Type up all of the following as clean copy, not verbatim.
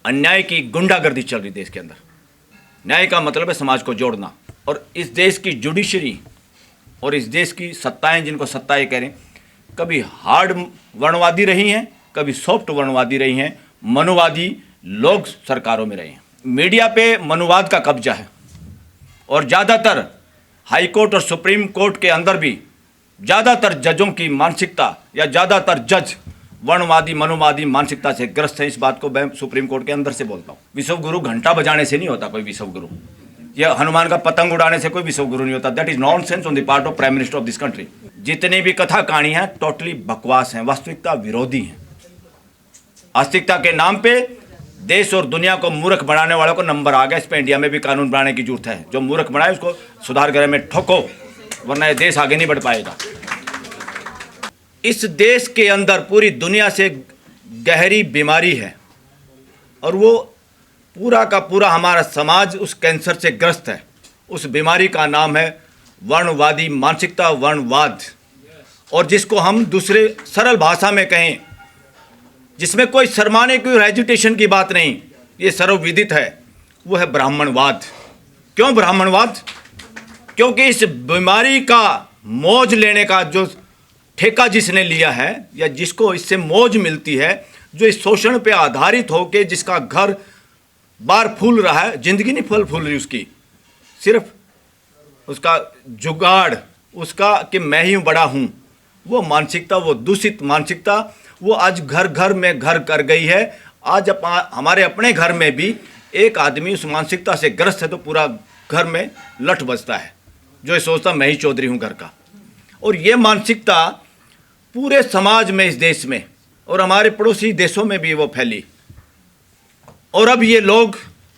अन्याय की गुंडागर्दी चल रही देश के अंदर। न्याय का मतलब है समाज को जोड़ना, और इस देश की जुडिशरी और इस देश की सत्ताएं, जिनको सत्ताएं कह रहे हैं, कभी हार्ड वर्णवादी रही हैं, कभी सॉफ्ट वर्णवादी रही हैं, मनुवादी लोग सरकारों में रहे हैं। मीडिया पे मनुवाद का कब्जा है, और ज़्यादातर हाई कोर्ट और सुप्रीम कोर्ट के अंदर भी ज़्यादातर जजों की मानसिकता या ज़्यादातर जज वर्णवादी मनुवादी मानसिकता से ग्रस्त है। इस बात को मैं सुप्रीम कोर्ट के अंदर से बोलता हूँ। विश्व गुरु घंटा बजाने से नहीं होता कोई विश्व गुरु, या हनुमान का पतंग उड़ाने से कोई विश्व गुरु नहीं होता। That is nonsense on the part of prime minister of this country. जितनी भी कथा कहानी है टोटली बकवास हैं, वास्तविकता विरोधी हैं। आस्तिकता के नाम पे देश और दुनिया को मूर्ख बनाने वालों को नंबर आ गया। इस पर इंडिया में भी कानून बनाने की जरूरत है। जो मूर्ख बनाए उसको सुधार गृह में ठोको, वरना ये देश आगे नहीं बढ़ पाएगा। इस देश के अंदर पूरी दुनिया से गहरी बीमारी है, और वो पूरा का पूरा हमारा समाज उस कैंसर से ग्रस्त है। उस बीमारी का नाम है वर्णवादी मानसिकता, वर्णवाद। और जिसको हम दूसरे सरल भाषा में कहें, जिसमें कोई शर्माने की और हेजिटेशन की बात नहीं, ये सर्वविदित है, वो है ब्राह्मणवाद। क्यों ब्राह्मणवाद? क्योंकि इस बीमारी का मौज लेने का जो ठेका जिसने लिया है, या जिसको इससे मौज मिलती है, जो इस शोषण पे आधारित होकर जिसका घर बार फूल रहा है, जिंदगी नहीं फल फूल रही उसकी, सिर्फ उसका जुगाड़ उसका कि मैं ही बड़ा हूँ, वो मानसिकता, वो दूषित मानसिकता, वो आज घर घर में घर कर गई है। आज हमारे अपने घर में भी एक आदमी उस मानसिकता से ग्रस्त है तो पूरा घर में लठ बजता है, जो ये सोचता मैं ही चौधरी हूँ घर का। और ये मानसिकता पूरे समाज में, इस देश में और हमारे पड़ोसी देशों में भी वो फैली। और अब ये लोग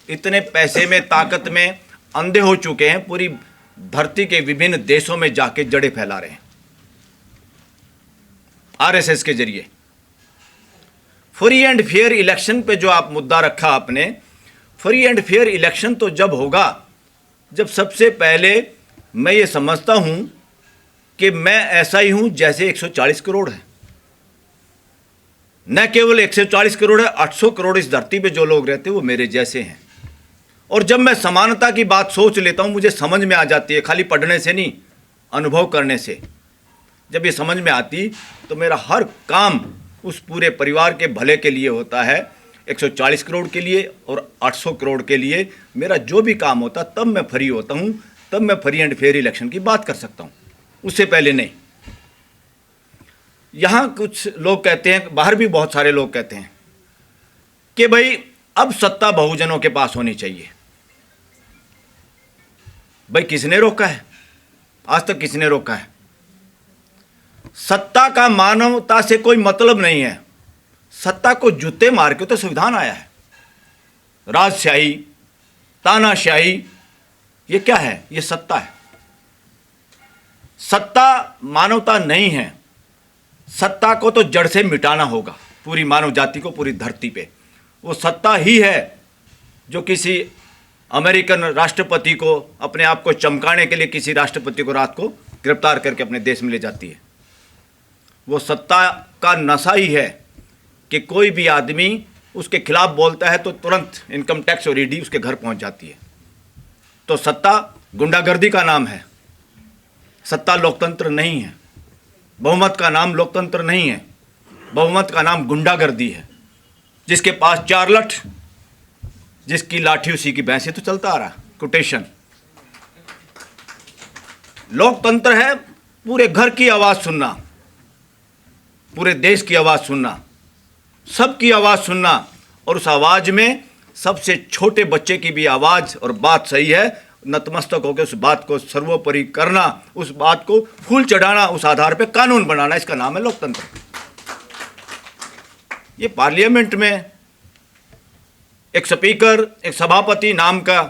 इतने पैसे में, ताकत में अंधे हो चुके हैं, पूरी धरती के विभिन्न देशों में जाके जड़ें फैला रहे हैं आरएसएस के जरिए। फ्री एंड फेयर इलेक्शन पे जो आप मुद्दा रखा आपने, फ्री एंड फेयर इलेक्शन तो जब होगा जब सबसे पहले मैं ये समझता हूं कि मैं ऐसा ही हूं जैसे 140 करोड़ है। न केवल 140 करोड़ है, 800 करोड़ इस धरती पे जो लोग रहते हैं वो मेरे जैसे हैं। और जब मैं समानता की बात सोच लेता हूं, मुझे समझ में आ जाती है, खाली पढ़ने से नहीं, अनुभव करने से। जब ये समझ में आती तो मेरा हर काम उस पूरे परिवार के भले के लिए होता है। 140 करोड़ के लिए और 800 करोड़ के लिए मेरा जो भी काम होता, तब मैं फ्री होता हूं, तब मैं फ्री एंड फेयर इलेक्शन की बात कर सकता हूं, उससे पहले नहीं। यहाँ कुछ लोग कहते हैं, बाहर भी बहुत सारे लोग कहते हैं कि भाई अब सत्ता बहुजनों के पास होनी चाहिए। भाई किसने रोका है? आज तक किसने रोका है? सत्ता का मानवता से कोई मतलब नहीं है। सत्ता को जूते मार के तो संविधान आया है। राजशाही, तानाशाही, ये क्या है? ये सत्ता है। सत्ता मानवता नहीं है। सत्ता को तो जड़ से मिटाना होगा, पूरी मानव जाति को, पूरी धरती पे। वो सत्ता ही है जो किसी अमेरिकन राष्ट्रपति को अपने आप को चमकाने के लिए किसी राष्ट्रपति को रात को गिरफ्तार करके अपने देश में ले जाती है। वो सत्ता का नशा ही है कि कोई भी आदमी उसके खिलाफ बोलता है तो तुरंत इनकम टैक्स और ईडी उसके घर पहुंच जाती है। तो सत्ता गुंडागर्दी का नाम है। सत्ता लोकतंत्र नहीं है। बहुमत का नाम लोकतंत्र नहीं है। बहुमत का नाम गुंडागर्दी है। जिसके पास 4 लठ, जिसकी लाठी उसी की भैंस, तो चलता आ रहा कोटेशन। लोकतंत्र है पूरे घर की आवाज सुनना, पूरे देश की आवाज सुनना, सबकी आवाज सुनना, और उस आवाज में सबसे छोटे बच्चे की भी आवाज और बात सही है, नतमस्तक होकर उस बात को सर्वोपरि करना, उस बात को फूल चढ़ाना, उस आधार पे कानून बनाना, इसका नाम है लोकतंत्र। ये पार्लियामेंट में एक स्पीकर, एक सभापति नाम का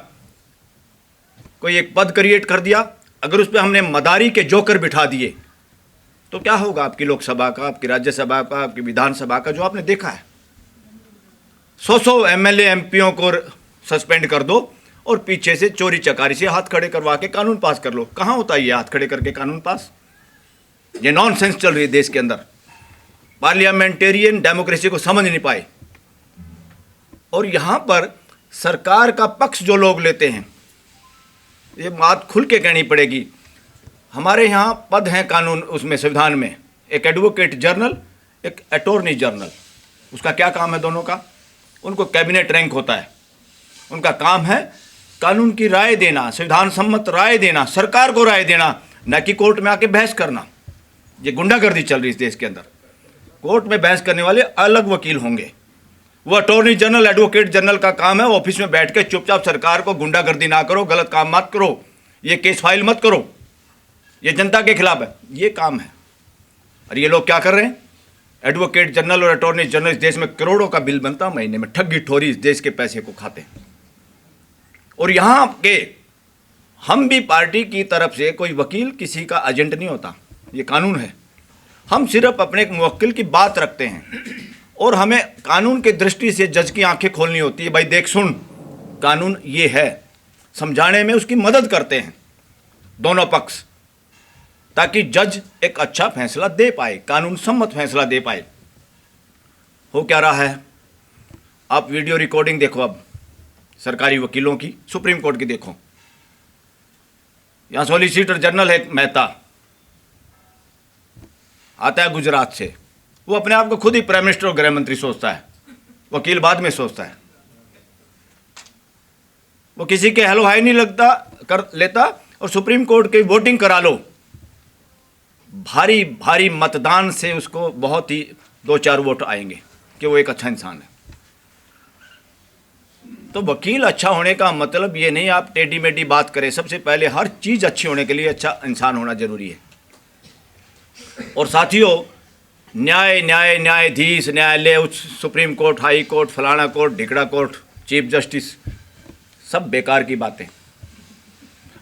कोई एक पद क्रिएट कर दिया, अगर उस पर हमने मदारी के जोकर बिठा दिए तो क्या होगा आपकी लोकसभा का, आपकी राज्यसभा का, आपकी विधानसभा का, जो आपने देखा है। 100 एमएलए एमपीओं को सस्पेंड कर दो और पीछे से चोरी चकारी से हाथ खड़े करवा के कानून पास कर लो। कहाँ होता है ये हाथ खड़े करके कानून पास? ये नॉनसेंस चल रही है देश के अंदर। पार्लियामेंटेरियन डेमोक्रेसी को समझ नहीं पाए। और यहाँ पर सरकार का पक्ष जो लोग लेते हैं, ये बात खुल के कहनी पड़ेगी। हमारे यहाँ पद हैं कानून, उसमें संविधान में, एक एडवोकेट जनरल, एक अटॉर्नी जनरल। उसका क्या काम है दोनों का? उनको कैबिनेट रैंक होता है। उनका काम है कानून की राय देना, संविधान सम्मत राय देना, सरकार को राय देना, न कि कोर्ट में आके बहस करना। ये गुंडागर्दी चल रही है इस देश के अंदर। कोर्ट में बहस करने वाले अलग वकील होंगे। वो अटॉर्नी जनरल, एडवोकेट जनरल का काम है ऑफिस में बैठ के चुपचाप सरकार को गुंडागर्दी ना करो, गलत काम मत करो, ये केस फाइल मत करो, ये जनता के खिलाफ है, ये काम है। और ये लोग क्या कर रहे हैं? एडवोकेट जनरल और अटॉर्नी जनरल, इस देश में करोड़ों का बिल बनता है महीने में, ठगी ठोरी इस देश के पैसे को खाते हैं। और यहाँ के हम भी पार्टी की तरफ से कोई वकील किसी का एजेंट नहीं होता, ये कानून है। हम सिर्फ अपने एक मुवक्किल की बात रखते हैं और हमें कानून की दृष्टि से जज की आंखें खोलनी होती है। भाई देख सुन, कानून ये है, समझाने में उसकी मदद करते हैं दोनों पक्ष, ताकि जज एक अच्छा फैसला दे पाए, कानून सम्मत फैसला दे पाए। हो क्या रहा है? आप वीडियो रिकॉर्डिंग देखो, अब सरकारी वकीलों की, सुप्रीम कोर्ट की देखो। यहाँ सॉलिसिटर जनरल है मेहता, आता है गुजरात से। वो अपने आप को खुद ही प्राइम मिनिस्टर और गृह मंत्री सोचता है, वकील बाद में सोचता है। वो किसी के हेलो हाई नहीं लगता कर लेता, और सुप्रीम कोर्ट की वोटिंग करा लो, भारी भारी मतदान से उसको बहुत ही 2-4 वोट आएंगे कि वो एक अच्छा इंसान है। तो वकील अच्छा होने का मतलब ये नहीं आप टेढ़ी मेढ़ी बात करें। सबसे पहले हर चीज़ अच्छी होने के लिए अच्छा इंसान होना जरूरी है। और साथियों, न्यायाधीश, न्यायालय, उच्च सुप्रीम कोर्ट, हाई कोर्ट, फलाना कोर्ट, ढिकड़ा कोर्ट, चीफ जस्टिस, सब बेकार की बातें।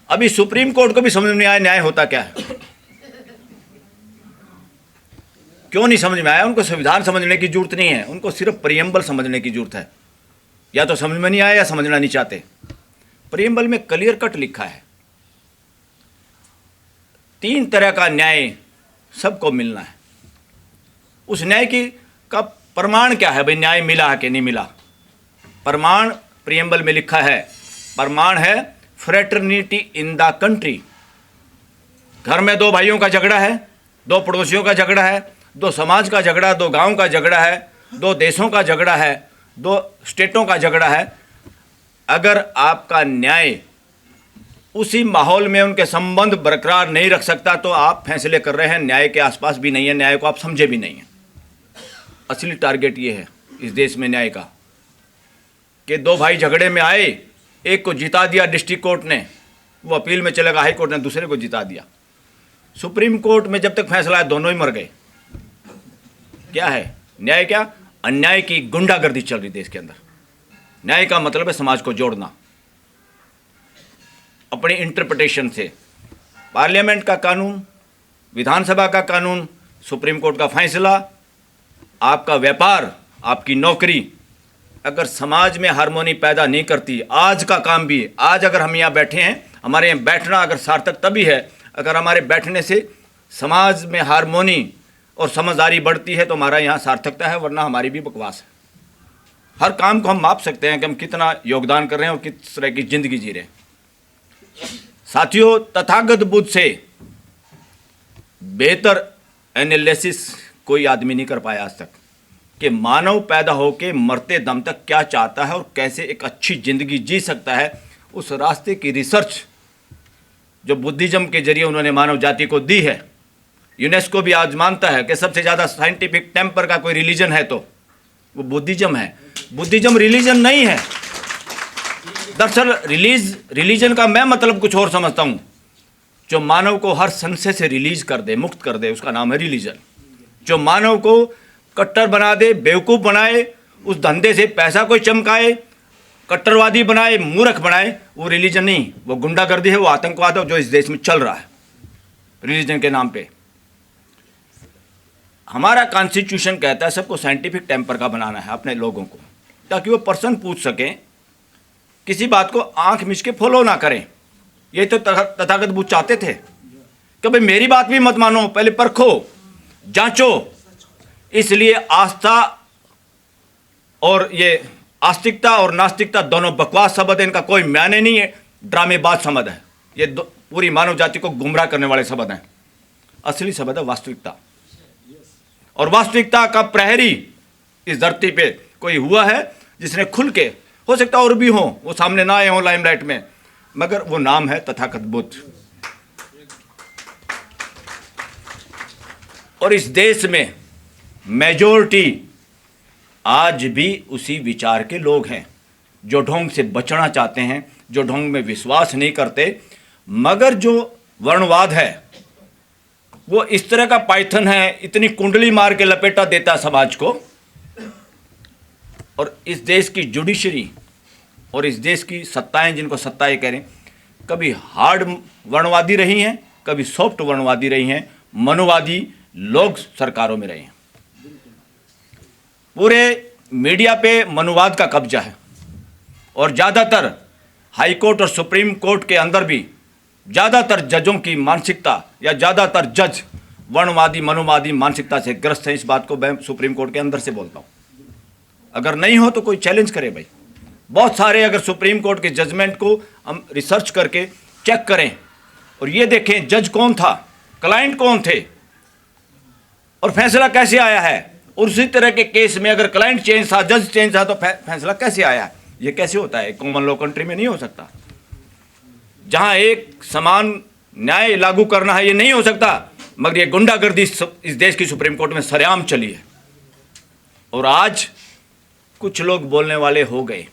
अभी सुप्रीम कोर्ट को भी समझ में नहीं आया न्याय होता क्या है। क्यों नहीं समझ में आया? उनको संविधान समझने की जरूरत नहीं है, उनको सिर्फ प्रीएम्बल समझने की जरूरत है। या तो समझ में नहीं आया या समझना नहीं चाहते। प्रीएम्बल में क्लियर कट लिखा है 3 तरह का न्याय सबको मिलना है। उस न्याय की का प्रमाण क्या है? भाई न्याय मिला है कि नहीं मिला? प्रमाण प्रीएम्बल में लिखा है, प्रमाण है फ्रेटर्निटी इन द कंट्री। घर में 2 भाइयों का झगड़ा है, 2 पड़ोसियों का झगड़ा है, 2 समाज का झगड़ा, 2 गांव का झगड़ा है, 2 देशों का झगड़ा है, 2 स्टेटों का झगड़ा है। अगर आपका न्याय उसी माहौल में उनके संबंध बरकरार नहीं रख सकता, तो आप फैसले कर रहे हैं न्याय के आसपास भी नहीं है, न्याय को आप समझे भी नहीं है। असली टारगेट ये है इस देश में न्याय का कि 2 भाई झगड़े में आए, एक को जिता दिया डिस्ट्रिक्ट कोर्ट ने, वो अपील में चलेगा, हाई कोर्ट ने दूसरे को जिता दिया। सुप्रीम कोर्ट में जब तक फैसला है दोनों ही मर गए। क्या है न्याय? क्या अन्याय की गुंडागर्दी चल रही देश के अंदर। न्याय का मतलब है समाज को जोड़ना अपनी इंटरप्रिटेशन से। पार्लियामेंट का कानून, विधानसभा का कानून, सुप्रीम कोर्ट का फैसला, आपका व्यापार, आपकी नौकरी, अगर समाज में हार्मोनी पैदा नहीं करती, आज का काम भी, आज अगर हम यहाँ बैठे हैं, हमारे यहाँ बैठना अगर सार्थक तभी है अगर हमारे बैठने से समाज में हार्मोनी और समझदारी बढ़ती है, तो हमारा यहाँ सार्थकता है, वरना हमारी भी बकवास है। हर काम को हम माप सकते हैं कि हम कितना योगदान कर रहे हैं और किस तरह की जिंदगी जी रहे हैं। साथियों, तथागत बुद्ध से बेहतर एनालिसिस कोई आदमी नहीं कर पाया आज तक कि मानव पैदा होकर मरते दम तक क्या चाहता है और कैसे एक अच्छी जिंदगी जी सकता है। उस रास्ते की रिसर्च जो बुद्धिज्म के जरिए उन्होंने मानव जाति को दी है। यूनेस्को भी आज मानता है कि सबसे ज़्यादा साइंटिफिक टेम्पर का कोई रिलीजन है तो वो बुद्धिज्म है। बुद्धिज्म रिलीजन नहीं है। दरअसल रिलीजन का मैं मतलब कुछ और समझता हूँ, जो मानव को हर संशय से रिलीज कर दे, मुक्त कर दे, उसका नाम है रिलीजन। जो मानव को कट्टर बना दे, बेवकूफ़ बनाए, उस धंधे से पैसा कोई चमकाए, कट्टरवादी बनाए, मूर्ख बनाए, वो रिलीजन नहीं, वो गुंडागर्दी है, वो आतंकवाद है जो इस देश में चल रहा है रिलीजन के नाम पे। हमारा कॉन्स्टिट्यूशन कहता है सबको साइंटिफिक टेम्पर का बनाना है अपने लोगों को, ताकि वो पर्सन पूछ सकें, किसी बात को आंख मिच के फॉलो ना करें। ये तो तथागत बुद्ध चाहते थे कि भाई मेरी बात भी मत मानो, पहले परखो, जांचो। इसलिए आस्था और ये आस्तिकता और नास्तिकता दोनों बकवास शब्द है, इनका कोई मायने नहीं है, ड्रामेबाज शब्द है। ये पूरी मानव जाति को गुमराह करने वाले शब्द हैं। असली शब्द है वास्तविकता, और वास्तविकता का प्रहरी इस धरती पे कोई हुआ है जिसने खुल के, हो सकता और भी हो, वो सामने ना आए हो लाइमलाइट में, मगर वो नाम है तथागत बुद्ध। और इस देश में मेजॉरिटी आज भी उसी विचार के लोग हैं, जो ढोंग से बचना चाहते हैं, जो ढोंग में विश्वास नहीं करते। मगर जो वर्णवाद है वो इस तरह का पाइथन है, इतनी कुंडली मार के लपेटा देता है समाज को। और इस देश की जुडिशरी और इस देश की सत्ताएं, जिनको सत्ताएं कह रहे हैं, कभी हार्ड वर्णवादी रही हैं, कभी सॉफ्ट वर्णवादी रही हैं, मनुवादी लोग सरकारों में रहे हैं। पूरे मीडिया पे मनुवाद का कब्जा है, और ज़्यादातर हाई कोर्ट और सुप्रीम कोर्ट के अंदर भी ज़्यादातर जजों की मानसिकता या ज़्यादातर जज वर्णवादी मनुवादी मानसिकता से ग्रस्त है। इस बात को मैं सुप्रीम कोर्ट के अंदर से बोलता हूँ। अगर नहीं हो तो कोई चैलेंज करे भाई। बहुत सारे अगर सुप्रीम कोर्ट के जजमेंट को हम रिसर्च करके चेक करें और ये देखें जज कौन था, क्लाइंट कौन थे और फैसला कैसे आया है, और उसी तरह के केस में अगर क्लाइंट चेंज था, जज चेंज था, तो फैसला कैसे आया है, ये कैसे होता है? कॉमन लॉ कंट्री में नहीं हो सकता। जहां एक समान न्याय लागू करना है, ये नहीं हो सकता। मगर ये गुंडागर्दी इस देश की सुप्रीम कोर्ट में सरेआम चली है। और आज कुछ लोग बोलने वाले हो गए,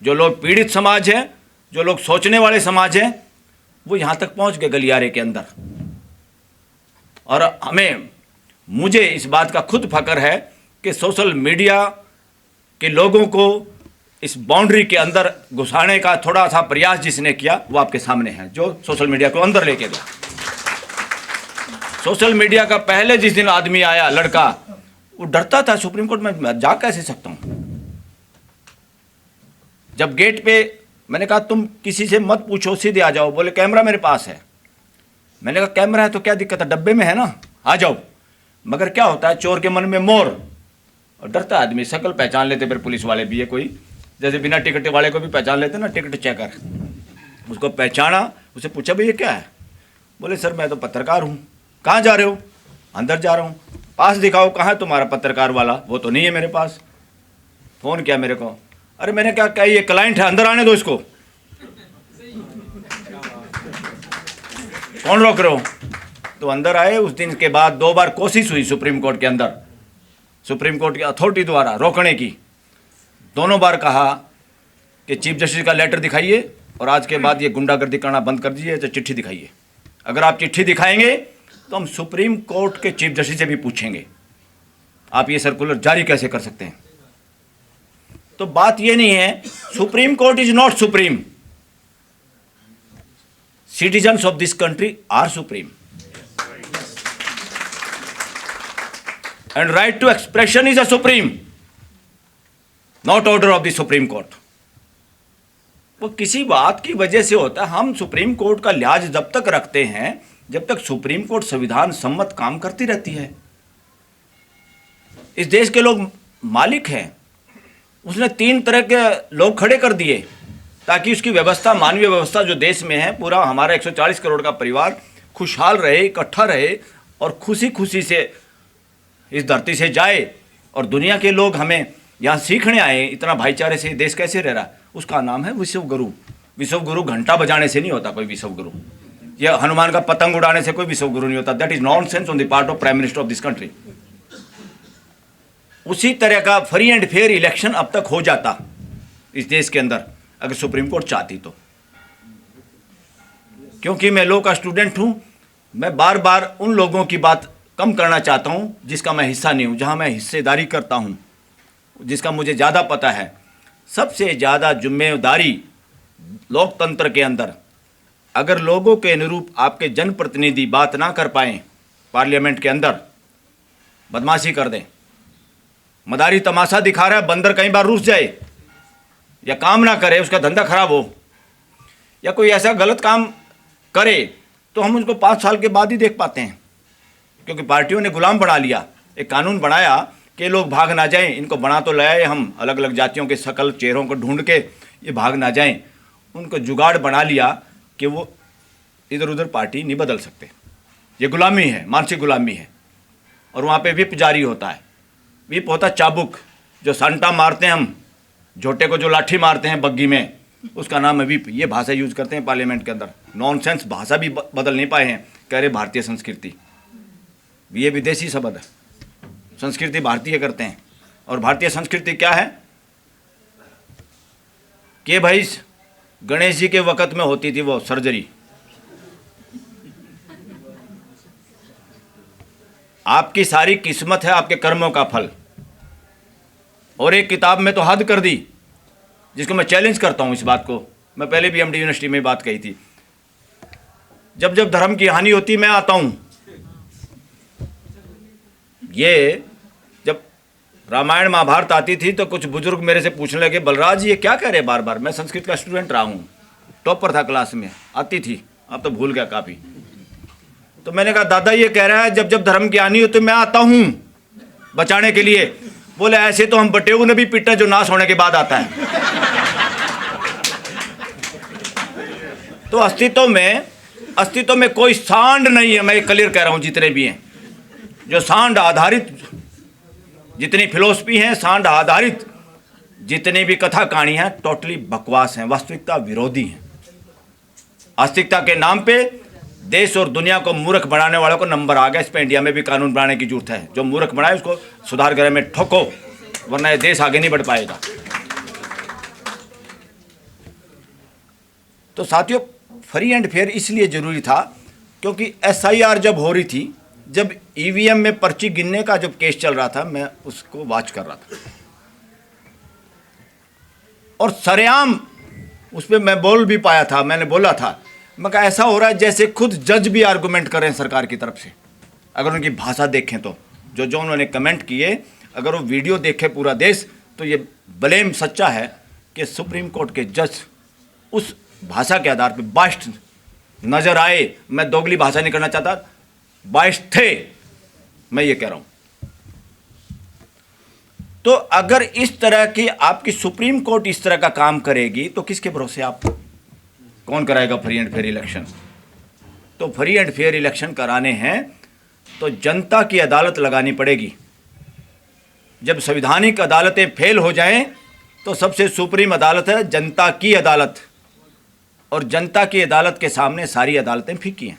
जो लोग पीड़ित समाज है, जो लोग सोचने वाले समाज है, वो यहां तक पहुंच गए गलियारे के अंदर। और मुझे इस बात का खुद फक्र है कि सोशल मीडिया के लोगों को इस बाउंड्री के अंदर घुसाने का थोड़ा सा प्रयास जिसने किया वो आपके सामने है, जो सोशल मीडिया को अंदर लेके गया। सोशल मीडिया का पहले जिस दिन आदमी आया, लड़का, वो डरता था सुप्रीम कोर्ट में जा कैसे सकता हूं। जब गेट पे मैंने कहा तुम किसी से मत पूछो, सीधे आ जाओ, बोले कैमरा मेरे पास है। मैंने कहा कैमरा है तो क्या दिक्कत है, डब्बे में है ना, आ जाओ। मगर क्या होता है, चोर के मन में मोर, और डरता आदमी। शक्ल पहचान लेते फिर पुलिस वाले भी है, कोई जैसे बिना टिकट वाले को भी पहचान लेते ना, टिकट चेकर, उसको पहचाना, उसे पूछा भाई ये क्या है, बोले सर मैं तो पत्रकार हूँ। कहाँ जा रहे हो? अंदर जा रहा हूँ। पास दिखाओ, कहाँ है तुम्हारा पत्रकार वाला? वो तो नहीं है मेरे पास। फ़ोन किया मेरे को, अरे मैंने क्या ये क्लाइंट है, अंदर आने दो इसको। कौन रोक रहे हो? तो अंदर आए। उस दिन के बाद 2 बार कोशिश हुई सुप्रीम कोर्ट के अंदर, सुप्रीम कोर्ट की अथॉरिटी द्वारा रोकने की। दोनों बार कहा कि चीफ जस्टिस का लेटर दिखाइए, और आज के बाद ये गुंडागर्दी करना बंद कर दीजिए, तो चिट्ठी दिखाइए। अगर आप चिट्ठी दिखाएंगे तो हम सुप्रीम कोर्ट के चीफ जस्टिस से भी पूछेंगे आप ये सर्कुलर जारी कैसे कर सकते हैं। तो बात ये नहीं है, Supreme Court is not supreme, citizens of this country are supreme, and right to expression is a supreme, not order of the Supreme Court. वो किसी बात की वजह से होता है। हम सुप्रीम कोर्ट का लिहाज जब तक रखते हैं जब तक सुप्रीम कोर्ट संविधान सम्मत काम करती रहती है। इस देश के लोग मालिक हैं। उसने 3 तरह के लोग खड़े कर दिए ताकि उसकी व्यवस्था, मानवीय व्यवस्था जो देश में है, पूरा हमारा 140 करोड़ का परिवार खुशहाल रहे, इकट्ठा रहे और खुशी खुशी से इस धरती से जाए, और दुनिया के लोग हमें यहाँ सीखने आए इतना भाईचारे से देश कैसे रह रहा है। उसका नाम है विश्व गुरु। विश्व गुरु घंटा बजाने से नहीं होता कोई विश्व गुरु, या हनुमान का पतंग उड़ाने से कोई विश्व गुरु नहीं होता। That is nonsense on the part of prime minister of this country. उसी तरह का फ्री एंड फेयर इलेक्शन अब तक हो जाता इस देश के अंदर अगर सुप्रीम कोर्ट चाहती तो। क्योंकि मैं लॉ का स्टूडेंट हूं, मैं बार बार उन लोगों की बात कम करना चाहता हूं जिसका मैं हिस्सा नहीं हूं। जहां मैं हिस्सेदारी करता हूं, जिसका मुझे ज़्यादा पता है। सबसे ज़्यादा जिम्मेदारी लोकतंत्र के अंदर, अगर लोगों के अनुरूप आपके जनप्रतिनिधि बात ना कर पाएँ, पार्लियामेंट के अंदर बदमाशी कर दें, मदारी तमाशा दिखा रहा है, बंदर कई बार रूठ जाए या काम ना करे, उसका धंधा खराब हो, या कोई ऐसा गलत काम करे, तो हम उसको 5 साल के बाद ही देख पाते हैं। क्योंकि पार्टियों ने गुलाम बना लिया। एक कानून बनाया कि लोग भाग ना जाएं। इनको बना तो लाए हम, अलग अलग जातियों के शकल चेहरों को ढूंढ के, ये भाग ना जाएं। उनको जुगाड़ बना लिया कि वो इधर उधर पार्टी नहीं बदल सकते। ये गुलामी है, मानसिक गुलामी है। और वहाँ पे विप जारी होता है। विप होता चाबुक, जो सांटा मारते हैं हम, झोटे को जो लाठी मारते हैं बग्गी में, उसका नाम है विप। ये भाषा यूज करते हैं पार्लियामेंट के अंदर। नॉनसेंस भाषा भी बदल नहीं पाए हैं। कह रहे भारतीय संस्कृति, ये विदेशी शब्द है। संस्कृति भारतीय करते हैं। और भारतीय संस्कृति क्या है कि भाई गणेश जी के वक़्त में होती थी वो सर्जरी। आपकी सारी किस्मत है आपके कर्मों का फल। और एक किताब में तो हद कर दी, जिसको मैं चैलेंज करता हूं। इस बात को मैं पहले भी एमडी यूनिवर्सिटी में बात कही थी। जब जब धर्म की हानि होती मैं आता हूं। ये जब रामायण महाभारत आती थी तो कुछ बुजुर्ग मेरे से पूछने लगे, बलराज जी ये क्या कह रहे बार बार। मैं संस्कृत का स्टूडेंट रहा हूं, टॉपर था क्लास में, आती थी, अब तो भूल गया काफ़ी। तो मैंने कहा दादा ये कह रहा है जब जब धर्म की हानि होती मैं आता हूं बचाने के लिए। बोले ऐसे तो हम बटेऊ ने भी पीटा जो नाश होने के बाद आता है। तो अस्तित्व में कोई सांड नहीं है। मैं क्लियर कह रहा हूं, जितने भी हैं जो सांड आधारित, जितनी फिलोसफी हैं सांड आधारित, जितनी भी कथा कहानी है, टोटली बकवास हैं, वास्तविकता विरोधी हैं। आस्तिकता के नाम पे देश और दुनिया को मूर्ख बनाने वालों को नंबर आ गया। इस पर इंडिया में भी कानून बनाने की जरूरत है। जो मूर्ख बनाए उसको सुधार गृह में ठोको, वरना ये देश आगे नहीं बढ़ पाएगा। तो साथियों, फ्री एंड फेयर इसलिए जरूरी था क्योंकि एसआईआर जब हो रही थी, जब ईवीएम में पर्ची गिनने का जब केस चल रहा था, मैं उसको वॉच कर रहा था और सरेआम उस पर मैं बोल भी पाया था। मैंने बोला था, मैं कहा ऐसा हो रहा है जैसे खुद जज भी आर्गूमेंट कर रहे हैं सरकार की तरफ से। अगर उनकी भाषा देखें तो जो जो उन्होंने कमेंट किए, अगर वो वीडियो देखे पूरा देश, तो ये ब्लेम सच्चा है कि सुप्रीम कोर्ट के जज उस भाषा के आधार पर बाइस्ट नजर आए। मैं दोगली भाषा नहीं करना चाहता, बाइस्ट थे, मैं ये कह रहा हूं। तो अगर इस तरह की आपकी सुप्रीम कोर्ट इस तरह का काम करेगी तो किसके भरोसे आप, कौन कराएगा फ्री एंड फेयर इलेक्शन। तो फ्री एंड फेयर इलेक्शन कराने हैं तो जनता की अदालत लगानी पड़ेगी। जब संवैधानिक अदालतें फेल हो जाएं तो सबसे सुप्रीम अदालत है जनता की अदालत, और जनता की अदालत के सामने सारी अदालतें फीकी हैं।